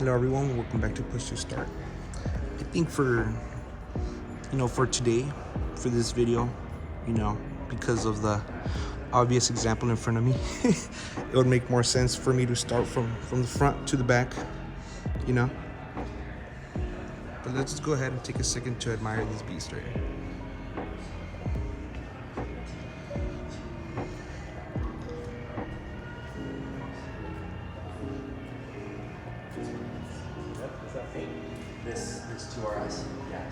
Hello everyone, welcome back to Push to Start. I think for today, for this video, because of the obvious example in front of me, it would make more sense for me to start from the front to the back, But let's just go ahead and take a second to admire this beast right here. This 2RS? Yeah.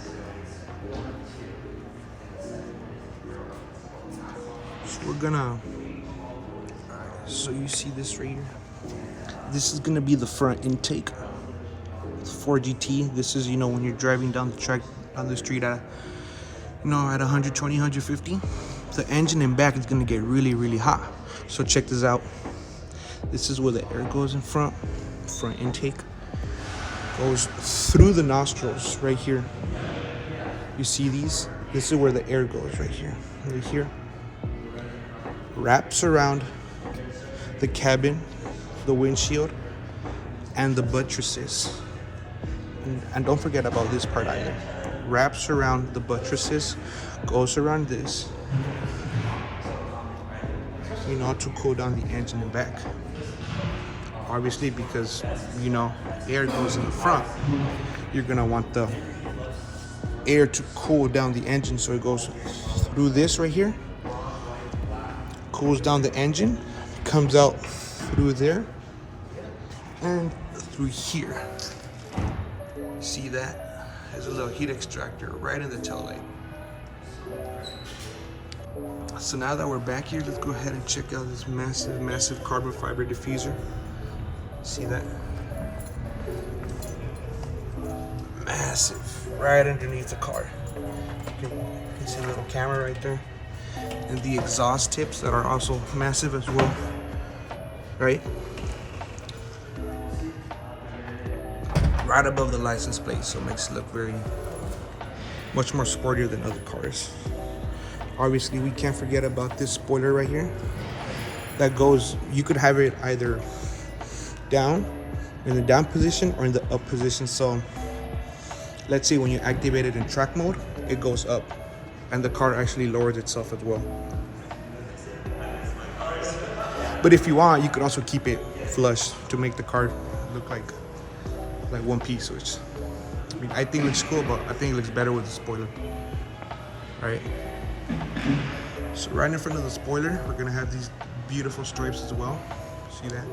So we're gonna, so you see this right here? This is gonna be the front intake. It's Ford GT. This is, when you're driving down the street at 120, 150. The engine in back is gonna get really, really hot. So check this out. This is where the air goes in front intake. Goes through the nostrils right here. You see these? This is where the air goes right here. Right here. Wraps around the cabin, the windshield, and the buttresses. And don't forget about this part either. Wraps around the buttresses, goes around this, to cool down the engine and back. Obviously, because air goes in the front, you're gonna want the air to cool down the engine, so it goes through this right here, cools down the engine, comes out through there and through here. See that? There's a little heat extractor right in the tail light. So now that we're back here, let's go ahead and check out this massive carbon fiber diffuser. See that? Massive, right underneath the car. You can see a little camera right there. And the exhaust tips that are also massive as well, right? Right above the license plate, so it makes it look much more sportier than other cars. Obviously, we can't forget about this spoiler right here. That goes, you could have it either down, in the down position, or in the up position. So let's say when you activate it in track mode, it goes up, and the car actually lowers itself as well. But if you want, you could also keep it flush to make the car look like one piece, which I think looks cool, but I think it looks better with the spoiler. Right? So right in front of the spoiler, we're gonna have these beautiful stripes as well. See that?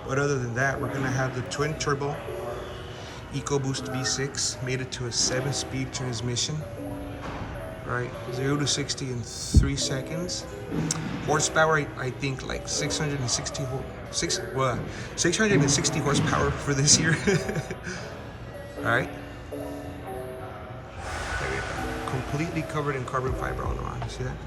But other than that, we're gonna have the twin turbo EcoBoost V6, made it to a 7-speed transmission. Right, 0 to 60 in 3 seconds. Horsepower, I think like 660 horsepower for this year. All right. Completely covered in carbon fiber all around. You see that?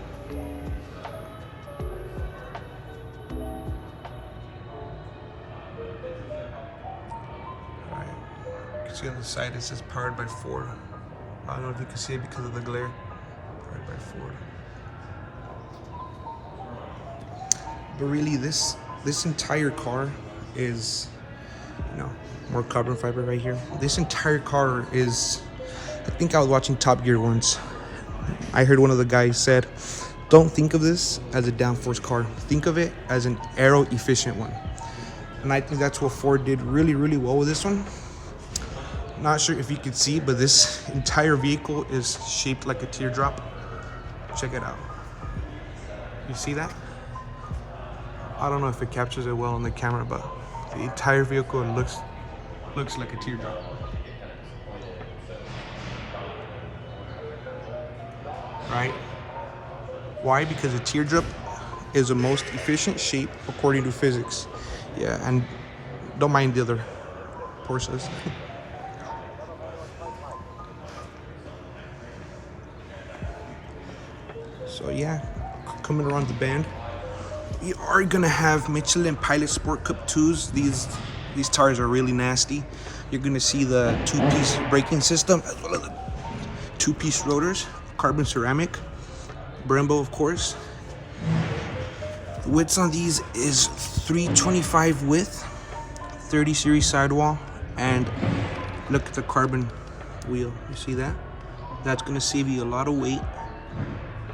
All right. You can see on the side it says powered by Ford. I don't know if you can see it because of the glare. Powered by Ford. But really, this entire car is, more carbon fiber right here. This entire car is, I think I was watching Top Gear once. I heard one of the guys said, don't think of this as a downforce car. Think of it as an aero efficient one. And I think that's what Ford did really, really well with this one. Not sure if you can see, but this entire vehicle is shaped like a teardrop. Check it out. You see that? I don't know if it captures it well on the camera, but the entire vehicle looks like a teardrop. Right? Why? Because a teardrop is the most efficient shape according to physics. Yeah, and don't mind the other Porsches. So yeah, coming around the bend, we are gonna have Michelin Pilot Sport Cup 2s. These tires are really nasty. You're gonna see the 2-piece braking system as well as the 2-piece rotors, carbon ceramic, Brembo of course. The widths on these is 325 width, 30 series sidewall, And look at the carbon wheel. You see that? That's gonna save you a lot of weight,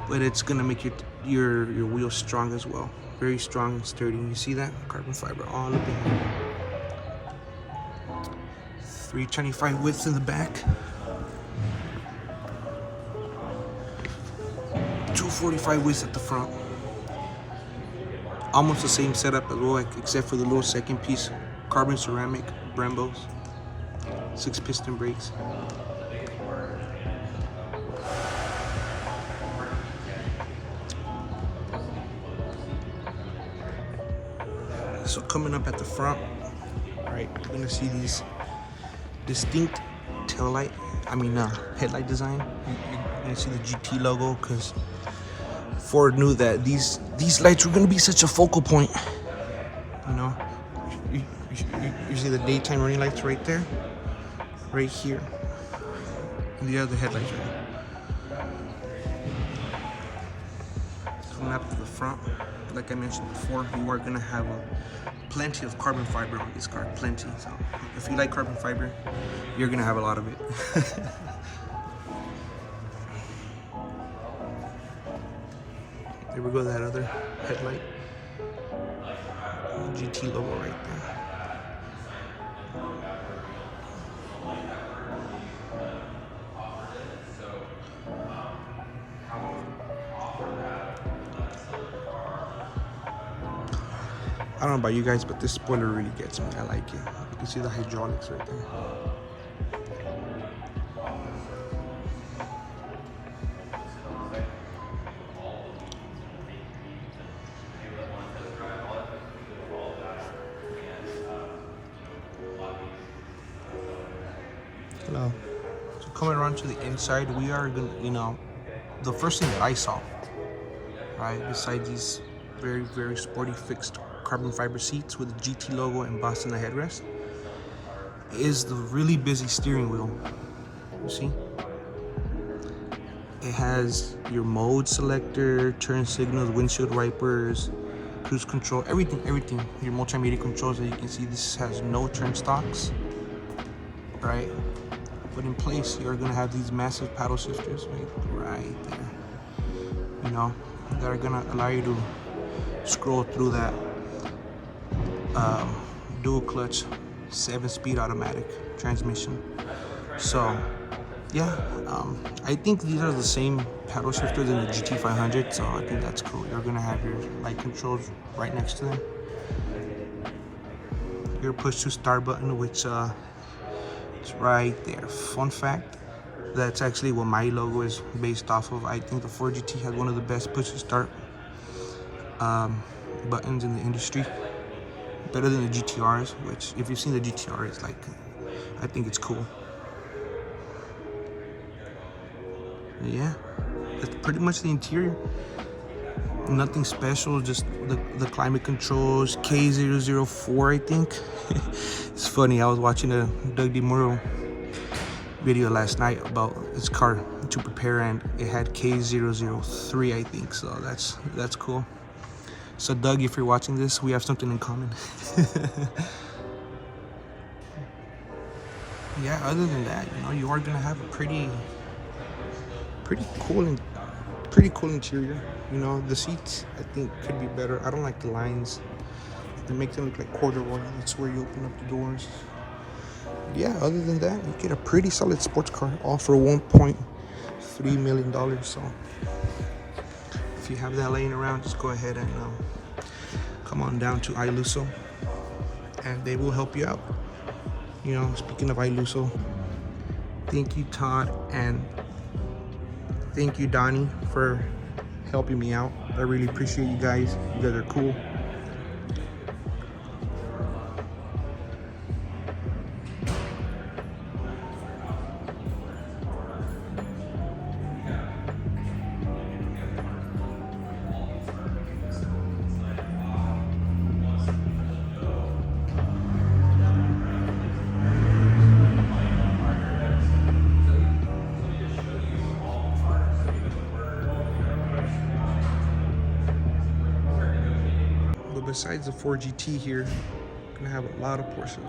but it's gonna make your wheel strong as well. Very strong and sturdy. You see that? Carbon fiber all up in here. 325 width in the back. 245 width at the front. Almost the same setup as well, except for the little second piece. Carbon ceramic Brembos. 6-piston brakes. So coming up at the front, right, you're gonna see these distinct headlight design. You're gonna see the GT logo because Ford knew that these lights were gonna be such a focal point. You know, you see the daytime running lights right there, right here, and the other headlights right here. Coming up to the front, like I mentioned before, you are gonna have plenty of carbon fiber on this car, plenty. So if you like carbon fiber, you're gonna have a lot of it. There we go, that other headlight. GT logo right there. I don't know about you guys, but this spoiler really gets me. I like it. You can see the hydraulics right there. Hello. So coming around to the inside, we are gonna, the first thing that I saw, right, besides these very, very sporty fixed carbon fiber seats with the GT logo embossed in the headrest, is the really busy steering wheel. You see? It has your mode selector, turn signals, windshield wipers, cruise control, everything. Your multimedia controls. As you can see, this has no turn stocks, right? But in place, you're gonna have these massive paddle shifters right there. That are gonna allow you to scroll through that dual clutch 7-speed automatic transmission. So yeah, I think these are the same paddle shifters in the GT500, so I think that's cool. You're gonna have your light controls right next to them. Your push to start button, which is right there. Fun fact, that's actually what my logo is based off of. I think the Ford GT has one of the best push to start buttons in the industry. Better than the GTRs, which if you've seen the GTR, it's like, I think it's cool. Yeah, that's pretty much the interior. Nothing special, just the climate controls, K004, I think. It's funny, I was watching a Doug DeMuro video last night about his car to prepare, and it had K003, I think, so that's cool. So Doug, if you're watching this, we have something in common. Yeah, other than that, you are gonna have a pretty cool interior. The seats, I think, could be better. I don't like the lines. They make them look like corduroy. That's where you open up the doors. Yeah, other than that, you get a pretty solid sports car, all for $1.3 million. So if you have that laying around, just go ahead and come on down to iLusso, and they will help you out. Speaking of iLusso, thank you, Todd, and thank you, Donnie, for helping me out. I really appreciate you guys. You guys are cool. Besides the Ford GT here, you're gonna have a lot of Porsches.